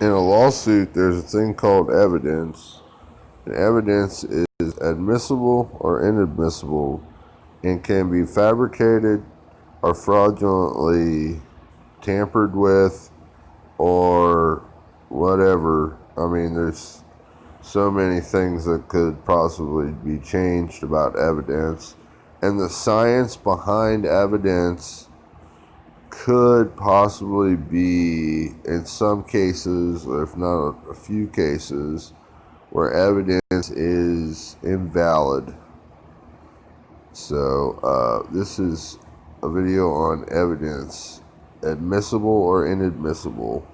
In a lawsuit, there's a thing called evidence. And evidence is admissible or inadmissible and can be fabricated or fraudulently tampered with or whatever. I mean, there's so many things that could possibly be changed about evidence. And the science behind evidence could possibly be, in some cases, if not a few cases, where evidence is invalid. So, this is a video on evidence, admissible or inadmissible.